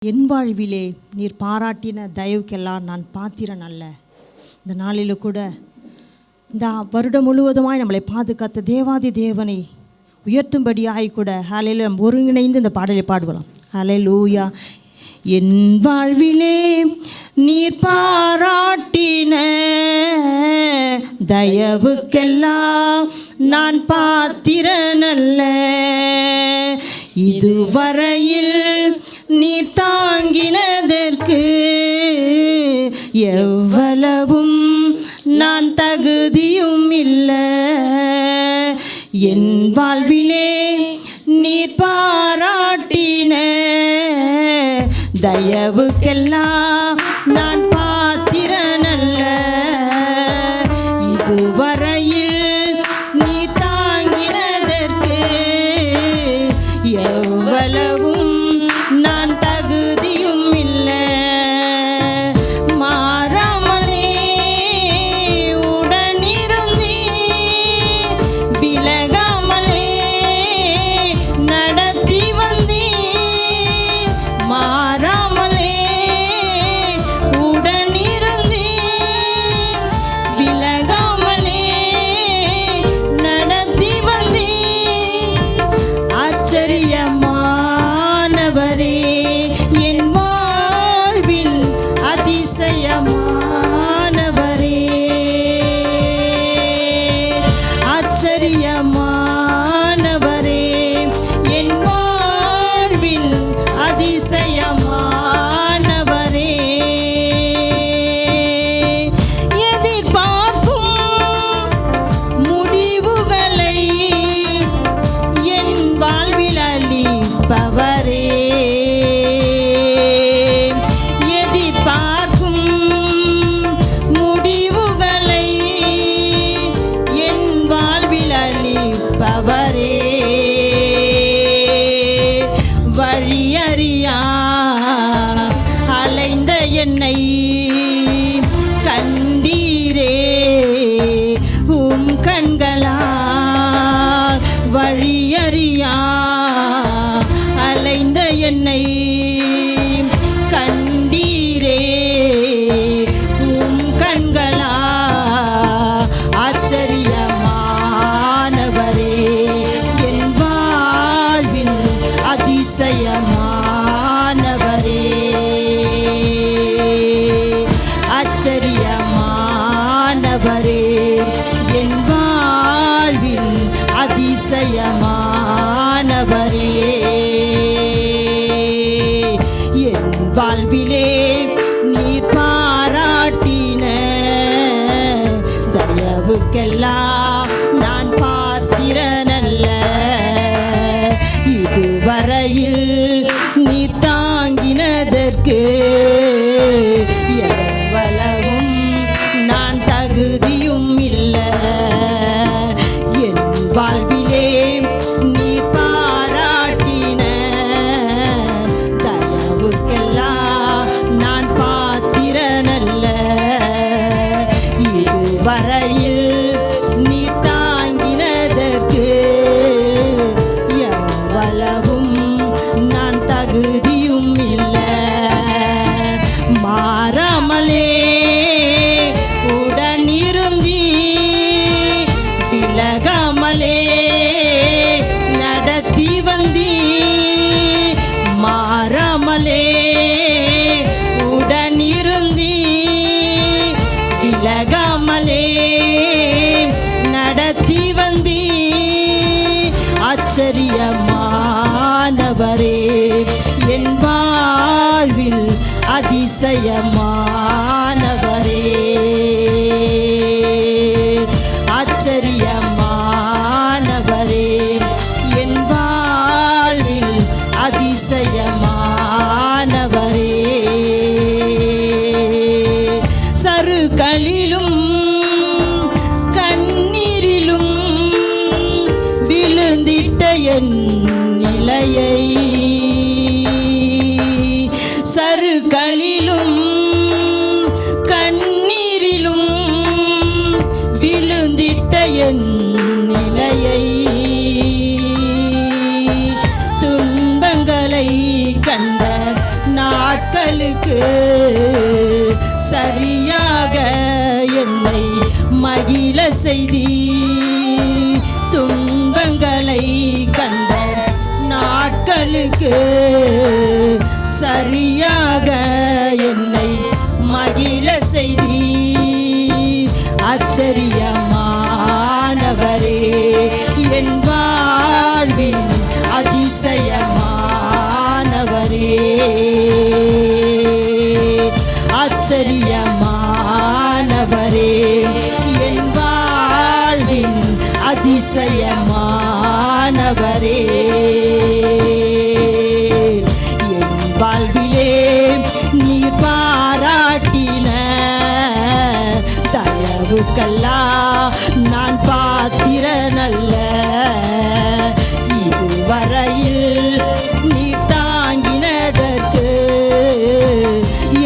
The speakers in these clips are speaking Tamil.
என் வாழ்விலே நீர் பாராட்டின தயவுக்கெல்லாம் நான் பாத்திரன் அல்ல. இந்த நாளில் கூட இந்த வருடம் முழுவதுமாய் நம்மளை பாதுகாத்த தேவாதி தேவனை உயர்த்தும்படியாய் கூட ஹல்லேலூயா நம்ம ஒருங்கிணைந்து இந்த பாடலை பாடுவோம். ஹல்லேலூயா. என் வாழ்விலே நீர் பாராட்டின தயவுக்கெல்லாம் நான் பாத்திரன் அல்ல. இதுவரையில் நீர் தாங்கினதற்கு எவ்வளவும் நான் தகுதியும் இல்லை. என் வாழ்விலே நீர் பாராட்டின தயவுக்கெல்லாம் நான் பாத்திரன் அல்ல. இதுவரையில் நீ தாங்கினதற்கு எவ்வளவும் நான் தகுதியும் இல்லை. மாறாமலே உடனிருந்தீ விலகாமலே நடத்தி வந்தீ. மாறாமலே உடனிருந்தீ விலகாமலே நடத்தி வந்தீ. ஆச்சரியமானவரே என் வாழ்வில் அதிசயமானவரே. ஆச்சரியமானவரே என் வாழ்வில் அதிசயமானவரே. எதிர்பார்க்கும் முடிவுகளை என் வாழ்வில் அளிப்பவரே. எதிர்பார்க்கும் முடிவுகளை என் வாழ்வில் அளிப்பவரே. வழியறியா அலைந்த என்னை கண்டீரே உம் கண்களால். வழியறியா அலைந்த என்னை கண்டீரே உம் கண்களால். ஆச்சரியமானவரே என் வாழ்வில் அதிசயமானவரே. ஆச்சரியமானவரே என் வாழ்வில் அதிசயமானவரே. என் வாழ்விலே நீர் பாராட்டின தயவுக்கெல்லாம் நான் பாத்திரன் அல்ல. இதுவரையில் நீ தாங்கினதற்கு எவ்வளவும் நான் தகுதியும் இல்லை. என் வாழ்விலே நீ பாராட்டின தயவுக்கெல்லாம் நான் பாத்திரன் அல்ல. இதுவரையில் நீ தாங்கினதற்கு எவ்வளவும் நான் தகுதியும் இல்லை. மாறாமலே உடனிருந்தீ விலகாமலே நடத்தி வந்தீ. மாறாமலே உடனிருந்தீ விலகாமலே நடத்தி வந்தீ. ஆச்சரியமானவரே என் வாழ்வில் அதிசயமானவரே. ஆச்சரியமானவரே என் வாழ்வில் அதிசயமானவரே. சறுகளிலும் கண்ணீரிலும் விழுந்திட்ட என் நிலையை. சறுகளிலும் கண்ணீரிலும் விழுந்திட்ட என் நிலையை. துன்பங்களை கண்ட நான் நாட்களுக்கு சரியாக என்னை மகிழ செய்தி. துன்பங்களை கண்ட நாட்களுக்கு சரியாக என்னை மகிழ செய்தி. ஆச்சரியமானவரே என் வாழ்வின் அதிசயமானவரே. ஆச்சரியமானவரே என் வாழ்வின் அதிசயமானவரே. என் வாழ்விலே நீர் பாராட்டின தயவுக்கெல்லாம் நான் பாத்திரனல்ல. இதுவரையில் நீ தாங்கினதற்கு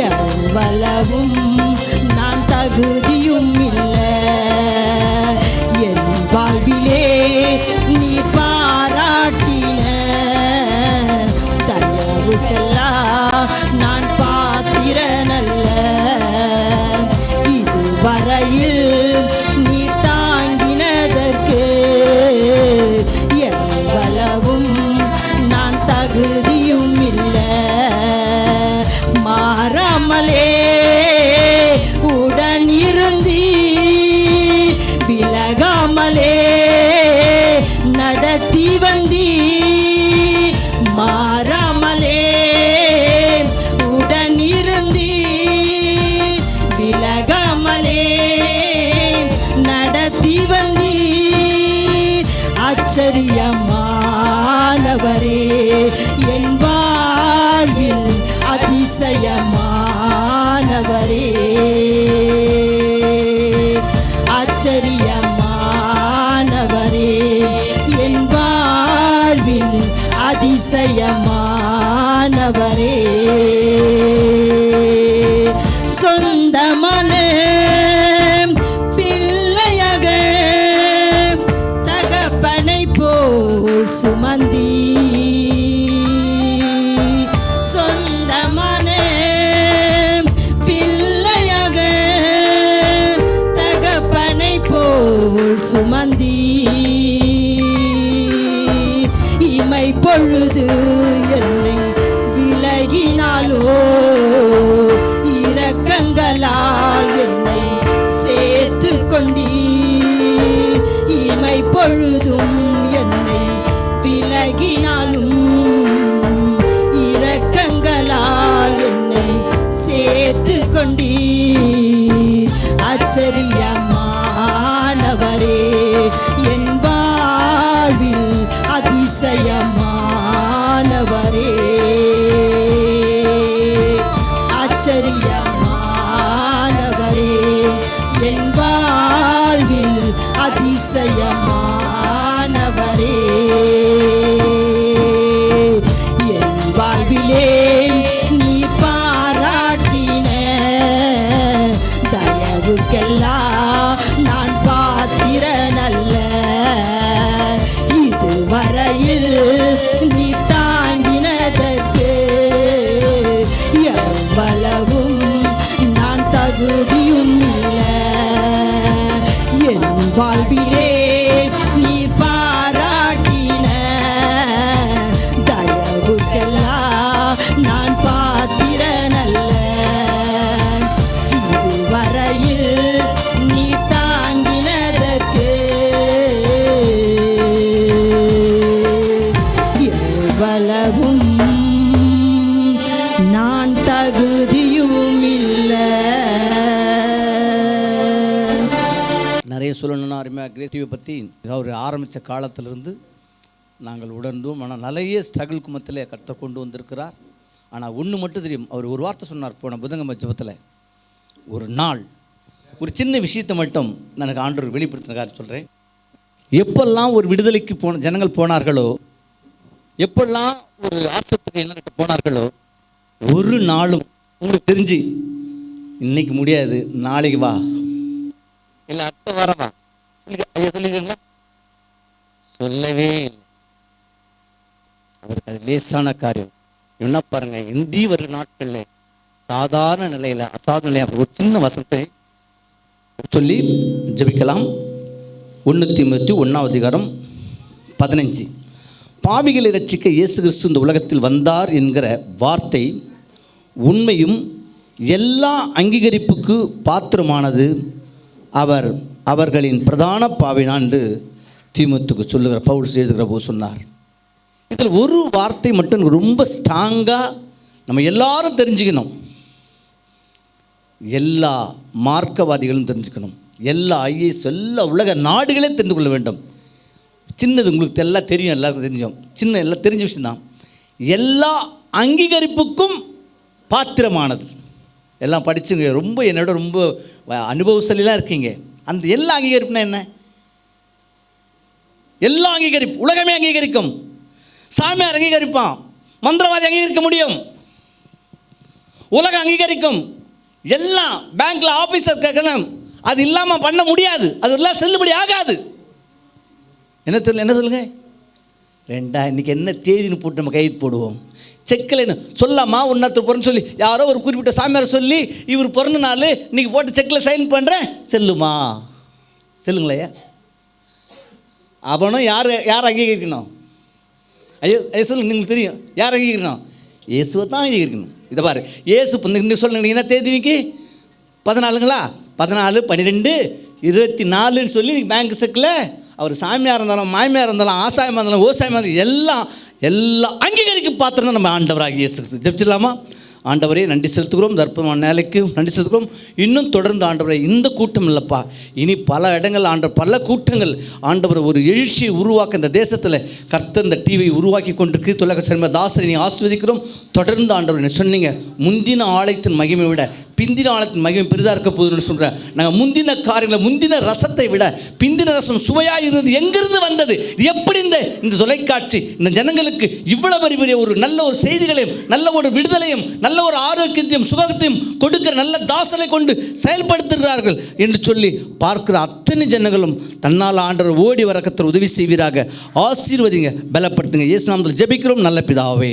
எவ்வளவும் நான் தகுதியும் இல்லை. என் வாழ்விலே நீ பாராட்டின தயவுக்கெல்லாம் நான் பாத்திரனல்ல. இதுவரையில் நீ தாங்கினதற்கு எவ்வளவும் நான் தகுதியும் இல்லை. மாறாமலே உடனிருந்தி விலகாமலே நடத்தி வந்தி. மாறாமலே உடனிருந்தி விலகாமலே நடத்தி வந்தி. ஆச்சரியமானவரே என் வாழ்வில் அதிசயமானவரே. ஆச்சரியமானவரே என் வாழ்வில் அதிசயமானவரே. சொந்தமான பிள்ளையாக தகப்பனை போல் சுமந்தி. சொந்தமான பிள்ளையாக தகப்பனை போல் சுமந்தி. இமை பொழுது என்னை விலகினாலோ இரக்கங்களால் என்னை சேர்த்து கொண்டி. இமை பொழுதும் என்னை விலகினாலும் இரக்கங்களால் என்னை சேர்த்து கொண்டி. ஆச்சரியமானவரே என் வாழ்வில் அதிசயமானவரே. ஆச்சரியமானவரே என் வாழ்வில் அதிசயமானவரே. என் வாழ்விலே நீ பாராட்டின தயவுக்கெல்லாம் நான் பாத்திரனல்ல. இதுவரையில் நீ தாங்கினதற்கு எவ்வளவும் நான் தகுதியும் இல்லை. என் வாழ்விலே நீ பாராட்டின தயவுக்கெல்லாம் நான் பாத்திரனல்ல. இதுவரையில் நீ தாங்கினதற்கு எவ்வளவும் நான் தகுதியும் இல்லை. நிறைய சொல்லணும்னா அருமையாக கிரேஸ் டிவியை பற்றி அவர் ஆரம்பித்த காலத்திலிருந்து நாங்கள் உணர்ந்தோம். ஆனால் நிறைய ஸ்ட்ரகிள் குமத்தில் கர்த்தர் கொண்டு வந்திருக்கிறார். ஆனால் ஒன்று மட்டும் தெரியும், அவர் ஒரு வார்த்தை சொன்னார் போன புதன்கிழமை ஜெபத்தில். ஒரு நாள் ஒரு சின்ன விஷயத்தை மட்டும் எனக்கு ஆண்டவர் வெளிப்படுத்தினார் சொல்கிறேன். எப்பெல்லாம் ஒரு விடுதலைக்கு ஜனங்கள் போனார்களோ, எப்பெல்லாம் ஒரு ஆஸ்பத்திரி எல்லாம் போனார்களோ, ஒரு நாளும் உங்களுக்கு தெரிஞ்சு இன்னைக்கு முடியாது நாளைக்கு வா இல்லை அடுத்த வாரமா ஐயா சொல்லிடுங்களா, சொல்லவே இல்லை. அவருக்கு அது லேசான காரியம். என்ன பாருங்க, இந்தி வரும் நாட்களில் சாதாரண நிலையில் அசாதாரண நிலையாக ஒரு சின்ன வசனத்தை சொல்லி ஜெபிக்கலாம். 1 தீமோத்தேயு 1:15. பாவிகளை ரட்சிக்க இயேசு கிறிஸ்து இந்த உலகத்தில் வந்தார் என்கிற வார்த்தை உண்மையும் எல்லா அங்கீகரிப்புக்கு பாத்திரமானது. அவர்களின் பிரதான பாவினான் என்று தீமோத்தேயுக்கு சொல்லுகிற பவுல் எழுதுகிற போது சொன்னார். இதில் ஒரு வார்த்தை மட்டும் ரொம்ப ஸ்ட்ராங்காக நம்ம எல்லாரும் தெரிஞ்சுக்கணும். எல்லா மார்க்கவாதிகளும் தெரிஞ்சுக்கணும். எல்லா ஐஏஎஸ் எல்லா உலக நாடுகளே தெரிந்து கொள்ள வேண்டும். சின்னது உங்களுக்கு எல்லாம் தெரியும், எல்லாருக்கும் தெரிஞ்சோம். சின்ன எல்லாம் தெரிஞ்ச விஷயம்தான். எல்லா அங்கீகரிப்புக்கும் பாத்திரமானது. எல்லாம் படிச்சுங்க, ரொம்ப என்னோட ரொம்ப அனுபவசலிலாம் இருக்கீங்க. அந்த எல்லா அங்கீகரிப்புனா என்ன? எல்லா அங்கீகரிப்பு உலகமே அங்கீகரிக்கும். சாமியார் அங்கீகரிப்பான், மந்திரவாதி அங்கீகரிக்க முடியும், உலகம் அங்கீகரிக்கும். எல்லாம் பேங்க்ல ஆபீசர் கேட்கணும், அது இல்லாமல் பண்ண முடியாது, அது எல்லாம் செல்லுபடி ஆகாது. என்ன தெரியல, என்ன சொல்லுங்க? இன்னைக்கு என்ன தேதின்னு போட்டு நம்ம கைது போடுவோம். செக்கில் என்ன சொல்லாமா, ஒன்றத்து பிறந்து சொல்லி யாரோ ஒரு குறிப்பிட்ட சாமியார் சொல்லி இவர் பிறந்த நாள் இன்னைக்கு போட்டு செக்கில் சைன் பண்ணுறேன், செல்லுமா? செல்லுங்களேயா? அவனும் யார் அங்கீகரிக்கணும்? ஐயோ சொல்லுங்க, നിങ്ങൾക്ക് தெரியும் யார் அங்கீகரிக்கணும்? இயேசுவை தான் அங்கீகரிக்கணும். இதை பாரு, இயேசு இன்னைக்கு சொல்லுங்க, என்ன தேதி இன்னைக்கு? 14ங்களா? 14, 12, 24 சொல்லி பேங்க் செக்கில் அவர் சாமியாக இருந்தாலும் மாமியார் இருந்தாலும் ஆசாயமாக இருந்தாலும் ஓசாயமாக இருந்தாலும் எல்லாம் அங்கீகரிக்க பாத்திரம் தான் நம்ம ஆண்டவராக இயேசு. ஜெபிச்சிடலாமா? ஆண்டவரே நன்றி செலுத்துகிறோம், தர்ப்பமான நிலைக்கு நன்றி செலுத்துகிறோம். இன்னும் தொடர்ந்து ஆண்டவரை இந்த கூட்டம் இல்லைப்பா, இனி பல இடங்கள் ஆண்டவர் பல கூட்டங்கள் ஆண்டவர் ஒரு எழுச்சியை உருவாக்க இந்த தேசத்தில் கர்த்தர் இந்த டிவியை உருவாக்கி கொண்டு தொலைக்க சிறும தாசரை நீ ஆஸ்வதிக்கிறோம். தொடர்ந்து ஆண்டவர் சொன்னீங்க, முந்தின ஆலயத்தின் மகிமை விட பிந்தின ஆலயத்தின் மகிமை பெரிதாக இருக்க போகுதுன்னு சொல்கிறேன். நாங்கள் முந்தின காரியங்களை முந்தின ரசத்தை விட பிந்தின ரசம் சுவையாக இருந்தது. எங்கிருந்து வந்தது? எப்படி இந்த தொலைக்காட்சி இந்த ஜனங்களுக்கு இவ்வளவு பெரிய ஒரு நல்ல ஒரு செய்திகளையும் நல்ல ஒரு விடுதலையும் நல்ல ஒரு ஆரோக்கியத்தையும் சுகத்தையும் கொடுக்கிற நல்ல தாசனை கொண்டு செயல்படுத்துகிறார்கள் என்று சொல்லி பார்க்கிற அத்தனை ஜனங்களும் தன்னால் ஆண்டவர் ஓடி வர கர்த்தர் உதவி செய்வீராக. ஆசீர்வதிங்க, பலப்படுத்துங்க. இயேசு நாமத்தில் ஜெபிக்கிறோம் நல்ல பிதாவே.